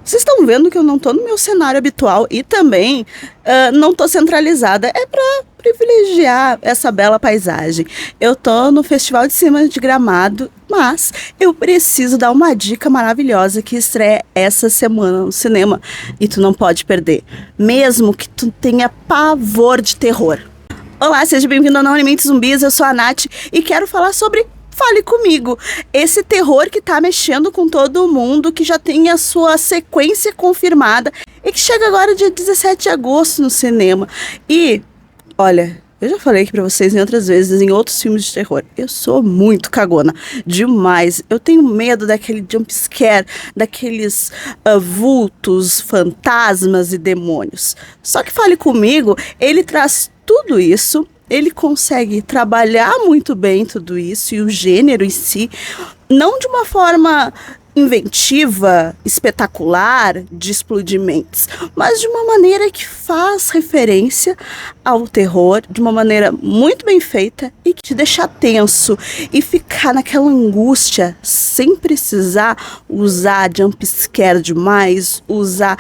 Vocês estão vendo que eu não tô no meu cenário habitual e também não tô centralizada. É para privilegiar essa bela paisagem. Eu tô no Festival de Cinema de Gramado, mas eu preciso dar uma dica maravilhosa que estreia essa semana no cinema e tu não pode perder, mesmo que tu tenha pavor de terror. Olá, seja bem-vindo ao Não Alimente Zumbis, eu sou a Nath e quero falar sobre Fale Comigo, esse terror que tá mexendo com todo mundo, que já tem a sua sequência confirmada e que chega agora dia 17 de agosto no cinema. E, olha, eu já falei aqui pra vocês em outras vezes, em outros filmes de terror, eu sou muito cagona, demais. Eu tenho medo daquele jump scare, daqueles vultos, fantasmas e demônios. Só que Fale Comigo, ele traz tudo isso. Ele consegue trabalhar muito bem tudo isso e o gênero em si, não de uma forma inventiva, espetacular, de explodir mentes, mas de uma maneira que faz referência ao terror, de uma maneira muito bem feita e que te deixa tenso e ficar naquela angústia sem precisar usar jump scare demais, usar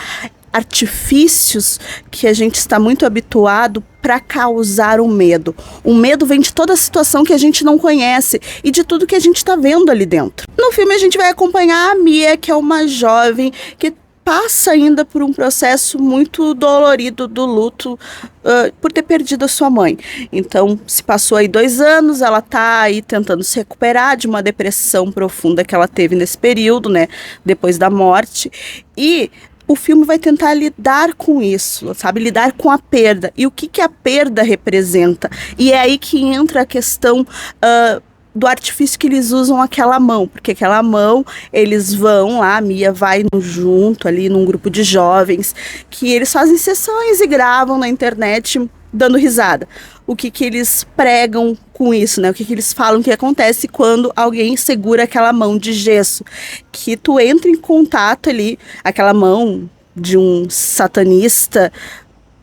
artifícios que a gente está muito habituado para causar o medo. O medo vem de toda a situação que a gente não conhece e de tudo que a gente está vendo ali dentro. No filme a gente vai acompanhar a Mia, que é uma jovem que passa ainda por um processo muito dolorido do luto por ter perdido a sua mãe. Então, se passou aí 2 anos, ela tá aí tentando se recuperar de uma depressão profunda que ela teve nesse período, né, depois da morte. E o filme vai tentar lidar com isso, sabe? Lidar com a perda. E o que a perda representa? E é aí que entra a questão do artifício que eles usam aquela mão. Porque aquela mão, eles vão lá, a Mia vai junto ali num grupo de jovens, que eles fazem sessões e gravam na internet dando risada. O que eles pregam com isso, né? O que eles falam que acontece quando alguém segura aquela mão de gesso. Que tu entra em contato ali, aquela mão de um satanista,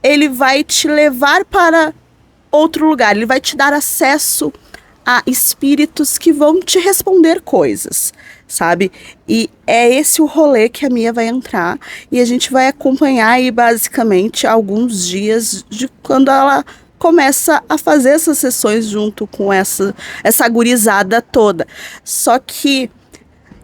ele vai te levar para outro lugar, ele vai te dar acesso a espíritos que vão te responder coisas, sabe? E é esse o rolê que a Mia vai entrar e a gente vai acompanhar aí basicamente alguns dias de quando ela começa a fazer essas sessões junto com essa gurizada toda. Só que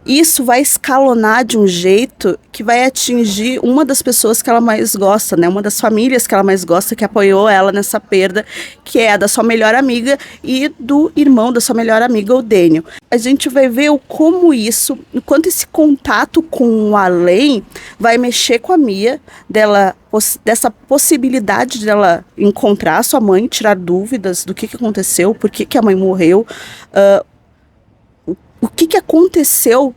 isso vai escalonar de um jeito que vai atingir uma das pessoas que ela mais gosta, né? Uma das famílias que ela mais gosta, que apoiou ela nessa perda, que é a da sua melhor amiga e do irmão da sua melhor amiga, o Daniel. A gente vai ver o quanto esse contato com o além vai mexer com a Mia, dessa possibilidade dela encontrar sua mãe, tirar dúvidas do que aconteceu, por que a mãe morreu, o que aconteceu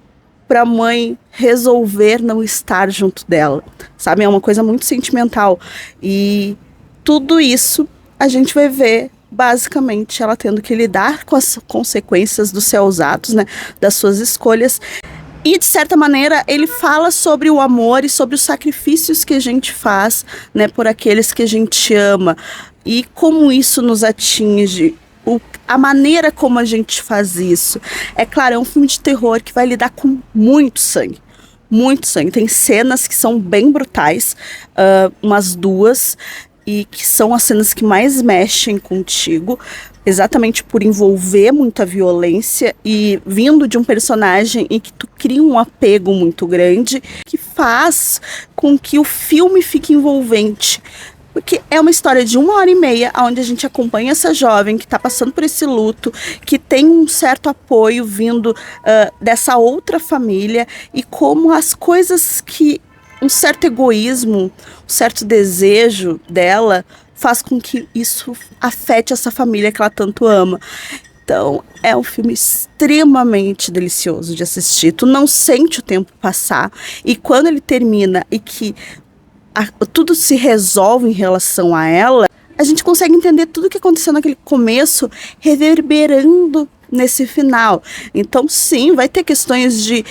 para a mãe resolver não estar junto dela, sabe? É uma coisa muito sentimental. E tudo isso a gente vai ver, basicamente, ela tendo que lidar com as consequências dos seus atos, né? Das suas escolhas. E, de certa maneira, ele fala sobre o amor e sobre os sacrifícios que a gente faz, né? Por aqueles que a gente ama. E como isso nos atinge, a maneira como a gente faz isso. É claro, é um filme de terror que vai lidar com muito sangue. Muito sangue. Tem cenas que são bem brutais, umas 2, e que são as cenas que mais mexem contigo, exatamente por envolver muita violência e vindo de um personagem em que tu cria um apego muito grande, que faz com que o filme fique envolvente. Porque é uma história de 1h30, onde a gente acompanha essa jovem que está passando por esse luto, que tem um certo apoio vindo dessa outra família, e como as coisas que um certo egoísmo, um certo desejo dela faz com que isso afete essa família que ela tanto ama. Então, é um filme extremamente delicioso de assistir. Tu não sente o tempo passar, e quando ele termina e que tudo se resolve em relação a ela, a gente consegue entender tudo o que aconteceu naquele começo reverberando nesse final. Então, sim, vai ter questões de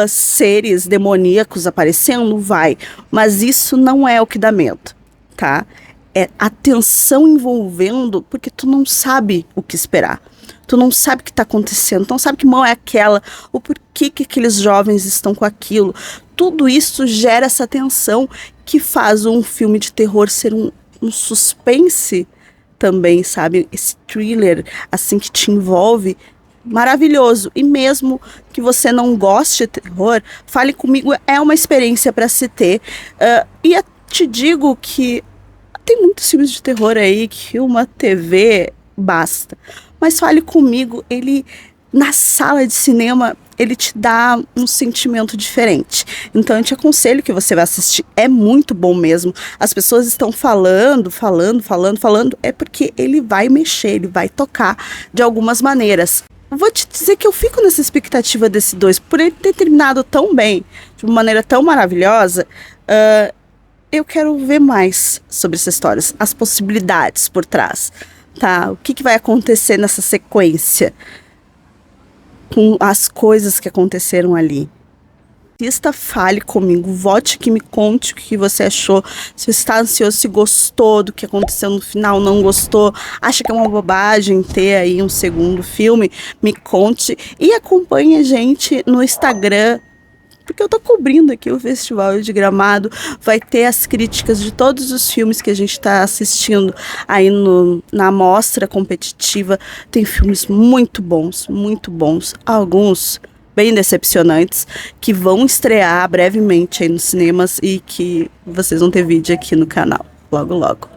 seres demoníacos aparecendo, vai, mas isso não é o que dá medo, tá? É a tensão envolvendo, porque tu não sabe o que esperar. Tu não sabe o que tá acontecendo, tu não sabe que mão é aquela, o porquê que aqueles jovens estão com aquilo. Tudo isso gera essa tensão que faz um filme de terror ser um suspense também, sabe? Esse thriller, assim, que te envolve, maravilhoso. E mesmo que você não goste de terror, Fale Comigo é uma experiência para se ter. E te digo que tem muitos filmes de terror aí que uma TV basta. Mas Fale Comigo, ele, na sala de cinema, ele te dá um sentimento diferente. Então eu te aconselho que você vá assistir. É muito bom mesmo. As pessoas estão falando, é porque ele vai mexer, ele vai tocar de algumas maneiras. Vou te dizer que eu fico nessa expectativa desse 2, por ele ter terminado tão bem, de uma maneira tão maravilhosa. Eu quero ver mais sobre essa história, as possibilidades por trás, tá? O que vai acontecer nessa sequência com as coisas que aconteceram ali. Assista, Fale Comigo, vote que me conte o que você achou, se você está ansioso, se gostou do que aconteceu no final, não gostou, acha que é uma bobagem ter aí um segundo filme, me conte e acompanhe a gente no Instagram, porque eu tô cobrindo aqui o Festival de Gramado, vai ter as críticas de todos os filmes que a gente tá assistindo aí na mostra competitiva. Tem filmes muito bons, alguns bem decepcionantes, que vão estrear brevemente aí nos cinemas e que vocês vão ter vídeo aqui no canal, logo logo.